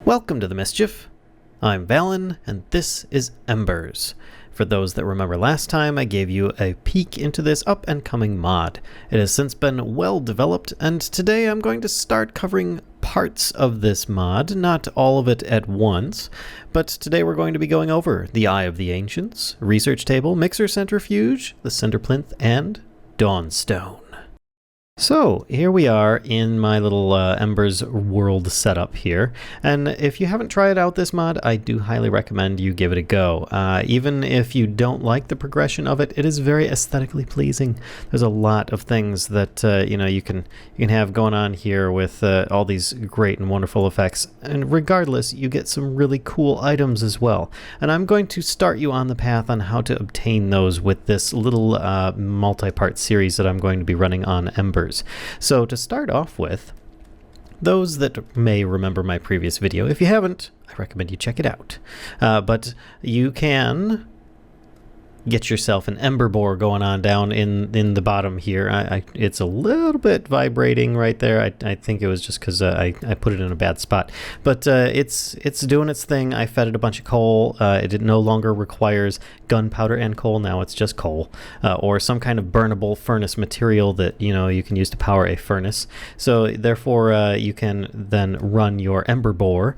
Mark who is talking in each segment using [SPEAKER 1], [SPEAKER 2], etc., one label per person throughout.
[SPEAKER 1] Welcome to the Mischief. I'm Valen, and this is Embers. For those that remember last time, I gave you a peek into this up-and-coming mod. It has since been well developed, and today I'm going to start covering parts of this mod, not all of it at once, but today we're going to be going over the Eye of the Ancients, Research Table, Mixer Centrifuge, the Cinder Plinth, and Dawnstone. So here we are in my little Embers world setup here, and if you haven't tried out this mod, I do highly recommend you give it a go. Even if you don't like the progression of it, it is very aesthetically pleasing. There's a lot of things that you can have going on here with all these great and wonderful effects, and regardless, you get some really cool items as well. And I'm going to start you on the path on how to obtain those with this little multi-part series that I'm going to be running on Embers. So to start off with, those that may remember my previous video, if you haven't, I recommend you check it out. But you can get yourself an Ember Borer going on down in the bottom here. It's a little bit vibrating right there. I think it was just because I put it in a bad spot. But it's doing its thing. I fed it a bunch of coal. It no longer requires gunpowder and coal. Now it's just coal or some kind of burnable furnace material that you can use to power a furnace. So therefore you can then run your Ember Borer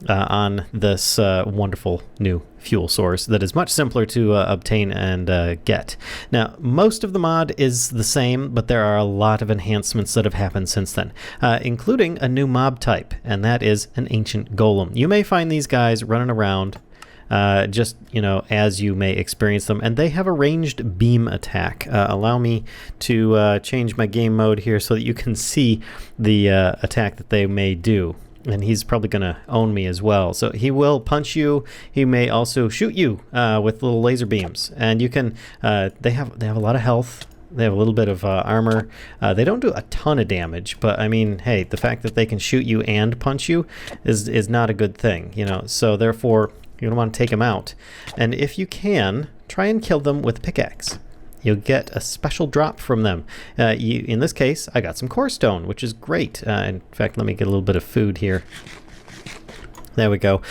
[SPEAKER 1] on this wonderful new fuel source that is much simpler to obtain and get. Now, most of the mod is the same, but there are a lot of enhancements that have happened since then, including a new mob type, and that is an Ancient Golem. You may find these guys running around just, as you may experience them, and they have a ranged beam attack. Allow me to change my game mode here so that you can see the attack that they may do. And he's probably going to own me as well. So he will punch you. He may also shoot you with little laser beams. And you can, they have a lot of health. They have a little bit of armor. They don't do a ton of damage, but I mean, hey, the fact that they can shoot you and punch you is not a good thing, So therefore, you're going to want to take them out. And if you can, try and kill them with a pickaxe. You'll get a special drop from them. In this case, I got some core stone, which is great. In fact, let me get a little bit of food here. There we go,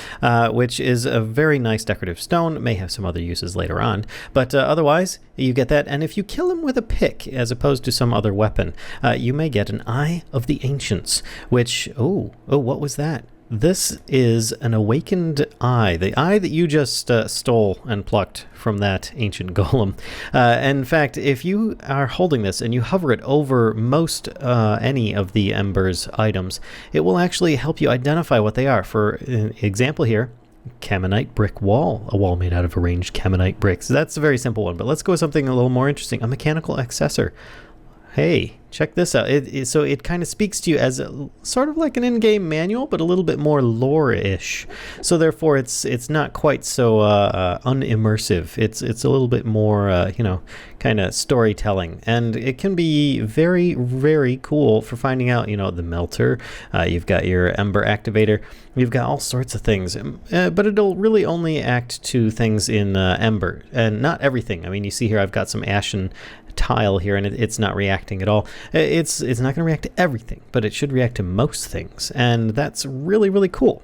[SPEAKER 1] which is a very nice decorative stone. May have some other uses later on, but otherwise you get that. And if you kill him with a pick as opposed to some other weapon, you may get an Eye of the Ancients, which, oh, what was that? This is an awakened eye, the eye that you just stole and plucked from that ancient golem. In fact, if you are holding this and you hover it over most any of the Embers items, it will actually help you identify what they are. For example here, Caminite brick wall, a wall made out of arranged Caminite bricks. That's a very simple one, but let's go with something a little more interesting, a mechanical accessor. Hey, check this out. So it kind of speaks to you as sort of like an in-game manual, but a little bit more lore-ish. So therefore, it's not quite so unimmersive. It's a little bit more, kind of storytelling, and it can be very, very cool for finding out. The melter. You've got your ember activator. You've got all sorts of things, but it'll really only act to things in Ember, and not everything. I mean, you see here, I've got some ashen tile here, and it's not reacting at all. It's not going to react to everything, but it should react to most things, and that's really, really cool.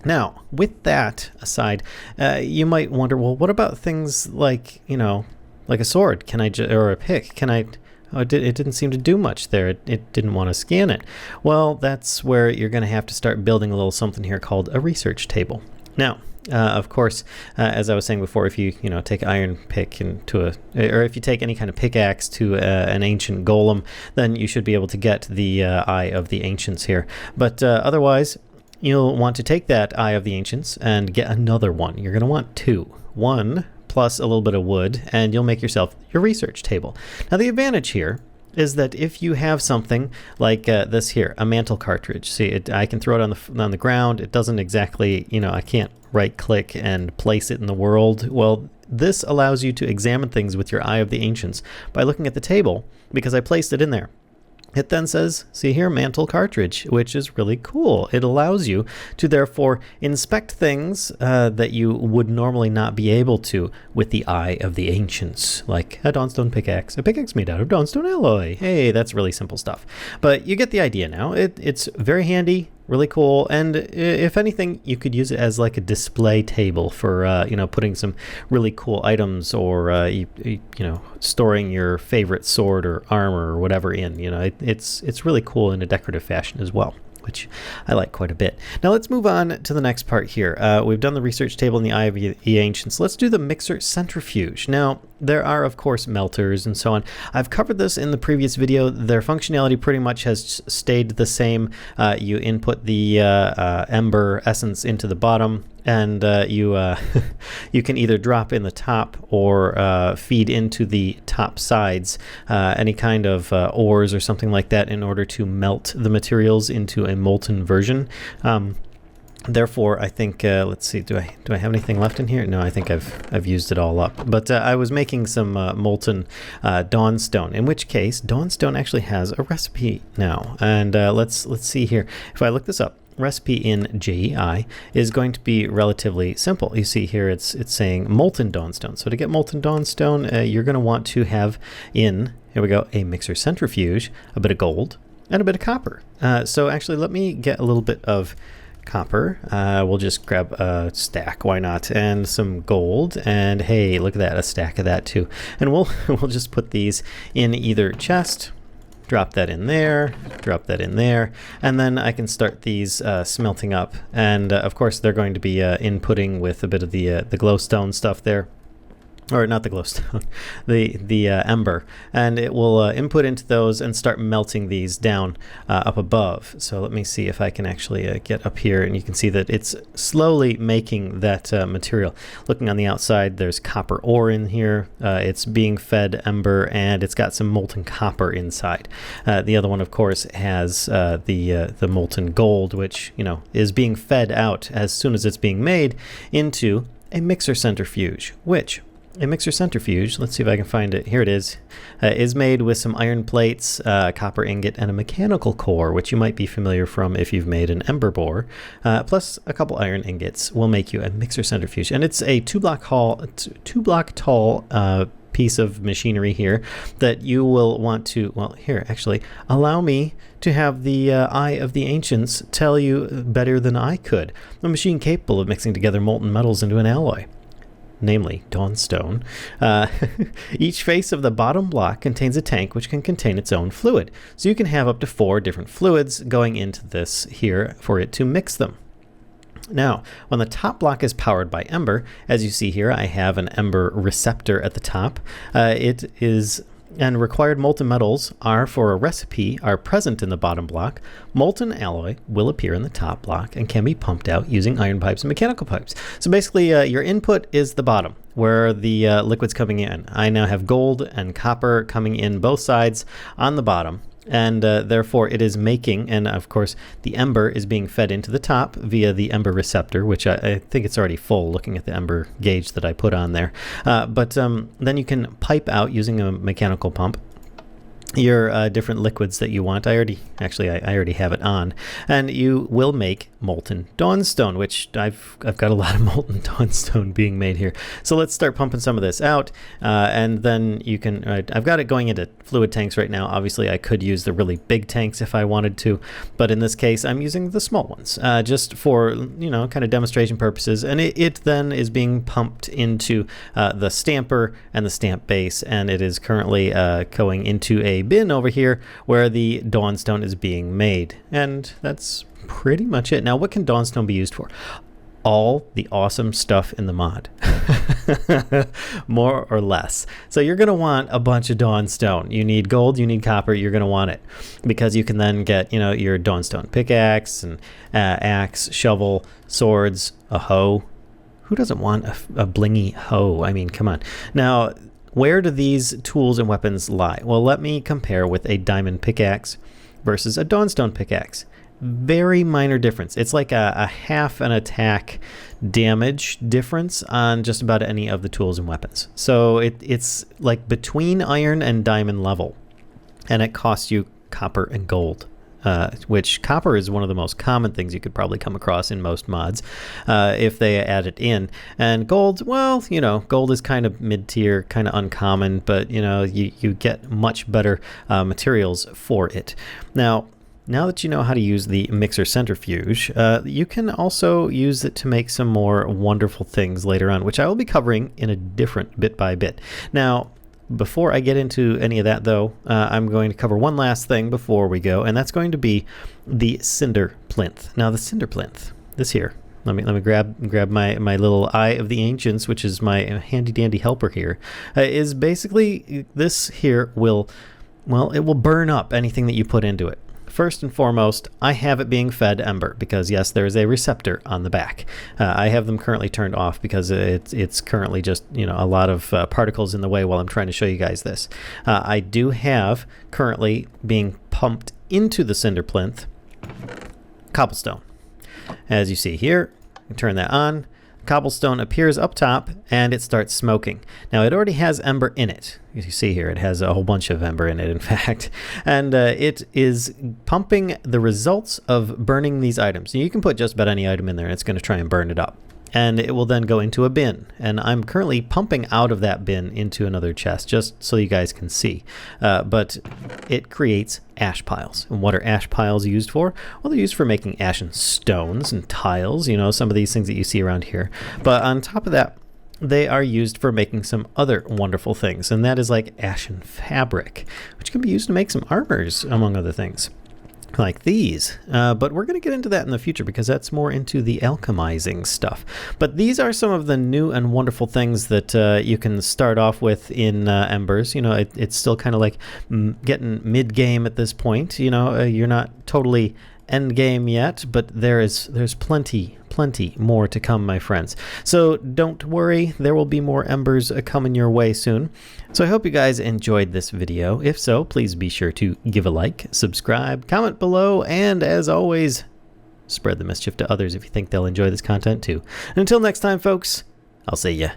[SPEAKER 1] Now, with that aside, you might wonder, well, what about things like, like a sword? Can I or a pick? Can I? Oh, it didn't seem to do much there. It didn't want to scan it. Well, that's where you're going to have to start building a little something here called a research table. Now, of course, as I was saying before, if you take iron pick or if you take any kind of pickaxe to an ancient golem, then you should be able to get the Eye of the Ancients here. But otherwise, you'll want to take that Eye of the Ancients and get another one. You're going to want two. One plus a little bit of wood, and you'll make yourself your research table. Now, the advantage here is that if you have something like this here, a mantle cartridge, see, I can throw it on the ground. It doesn't exactly, I can't right-click and place it in the world. Well, this allows you to examine things with your Eye of the Ancients by looking at the table, because I placed it in there. It then says, see here, mantle cartridge, which is really cool. It allows you to therefore inspect things that you would normally not be able to with the Eye of the Ancients, like a Dawnstone pickaxe, a pickaxe made out of Dawnstone alloy. Hey, that's really simple stuff. But you get the idea now. It's very handy. really cool. And if anything, you could use it as like a display table for you know, putting some really cool items, or you know, storing your favorite sword or armor or whatever in. You know, it's really cool in a decorative fashion as well, which I like quite a bit. Now let's move on to the next part here. We've done the research table in the Eye of the Ancients. Let's do the mixer centrifuge. Now, there are, of course, melters and so on. I've covered this in the previous video. Their functionality pretty much has stayed the same. You input the ember essence into the bottom, and you can either drop in the top or feed into the top sides any kind of ores or something like that in order to melt the materials into a molten version. Therefore, I think, let's see, do I have anything left in here? No, I think I've used it all up. But I was making some molten dawnstone, in which case dawnstone actually has a recipe now. And let's see here. If I look this up, recipe in JEI is going to be relatively simple. You see here it's saying molten dawnstone. So to get molten dawnstone, you're going to want to have in, here we go, a mixer centrifuge, a bit of gold, and a bit of copper. So actually, let me get a little bit of copper. We'll just grab a stack, why not, and some gold, and hey, look at that, a stack of that too. And we'll just put these in either chest, drop that in there, drop that in there, and then I can start these smelting up. And of course, they're going to be inputting with a bit of the glowstone stuff there. Or not the glowstone, the ember, and it will input into those and start melting these down up above. So let me see if I can actually get up here, and you can see that it's slowly making that material. Looking on the outside, there's copper ore in here. It's being fed ember, and it's got some molten copper inside. The other one, of course, has the molten gold, which, you know, is being fed out as soon as it's being made into a mixer centrifuge, which a mixer centrifuge, let's see if I can find it. Here it is made with some iron plates, copper ingot, and a mechanical core, which you might be familiar from if you've made an Ember Borer, plus a couple iron ingots will make you a mixer centrifuge. And it's a two block tall piece of machinery here that you will want to, well, here, actually, allow me to have the Eye of the Ancients tell you better than I could. A machine capable of mixing together molten metals into an alloy, namely dawnstone. Each face of the bottom block contains a tank which can contain its own fluid. So you can have up to 4 different fluids going into this here for it to mix them. Now, when the top block is powered by Ember, as you see here, I have an Ember receptor at the top. It is, and required molten metals are for a recipe are present in the bottom block. Molten alloy will appear in the top block and can be pumped out using iron pipes and mechanical pipes. So basically, your input is the bottom, where the liquid's coming in. I now have gold and copper coming in both sides on the bottom. And therefore it is making, and of course the ember is being fed into the top via the ember receptor, which I think it's already full looking at the ember gauge that I put on there. But then you can pipe out using a mechanical pump your different liquids that you want. I already have it on, and you will make molten dawnstone, which I've got a lot of molten dawnstone being made here. So let's start pumping some of this out, and then you can, I've got it going into fluid tanks right now. Obviously I could use the really big tanks if I wanted to, but in this case I'm using the small ones, just for, you know, kind of demonstration purposes. And it then is being pumped into the stamper and the stamp base, and it is currently going into a bin over here where the dawnstone is being made. And that's pretty much it. Now, what can dawnstone be used for? All the awesome stuff in the mod, more or less. So you're going to want a bunch of dawnstone. You need gold, you need copper, you're going to want it, because you can then get, you know, your dawnstone pickaxe and axe, shovel, swords, a hoe. Who doesn't want a blingy hoe? I mean, come on. Now, where do these tools and weapons lie? Well, let me compare with a diamond pickaxe versus a dawnstone pickaxe. Very minor difference. It's like a half an attack damage difference on just about any of the tools and weapons. So it's like between iron and diamond level, and it costs you copper and gold. Which copper is one of the most common things you could probably come across in most mods if they add it in. And gold, well, you know, gold is kind of mid-tier, kind of uncommon, but, you know, you get much better materials for it. Now, now that you know how to use the mixer centrifuge, you can also use it to make some more wonderful things later on, which I will be covering in a different bit by bit. Now, before I get into any of that, though, I'm going to cover one last thing before we go, and that's going to be the Cinder Plinth. Now, the Cinder Plinth, this here. Let me grab my little Eye of the Ancients, which is my handy dandy helper here. Is basically this here will, well, it will burn up anything that you put into it. First and foremost, I have it being fed Ember because, yes, there is a receptor on the back. I have them currently turned off because it's currently just, you know, a lot of particles in the way while I'm trying to show you guys this. I do have currently being pumped into the Cinder Plinth cobblestone. As you see here, turn that on. Cobblestone appears up top and it starts smoking. Now it already has ember in it. As you see here, it has a whole bunch of ember in it, in fact. And it is pumping the results of burning these items. You can put just about any item in there and it's going to try and burn it up. And it will then go into a bin. And I'm currently pumping out of that bin into another chest, just so you guys can see. But it creates ash piles. And what are ash piles used for? Well, they're used for making ashen stones and tiles, you know, some of these things that you see around here. But on top of that, they are used for making some other wonderful things. And that is like ashen fabric, which can be used to make some armors, among other things. Like these, but we're going to get into that in the future because that's more into the alchemizing stuff. But these are some of the new and wonderful things that you can start off with in Embers. You know, it's still kind of like getting mid-game at this point. You know, you're not totally end game yet, but there's plenty more to come, my friends. So don't worry, there will be more Embers coming your way soon. So I hope you guys enjoyed this video. If so, please be sure to give a like, subscribe, comment below, and as always, spread the mischief to others if you think they'll enjoy this content too. And until next time, folks, I'll see ya.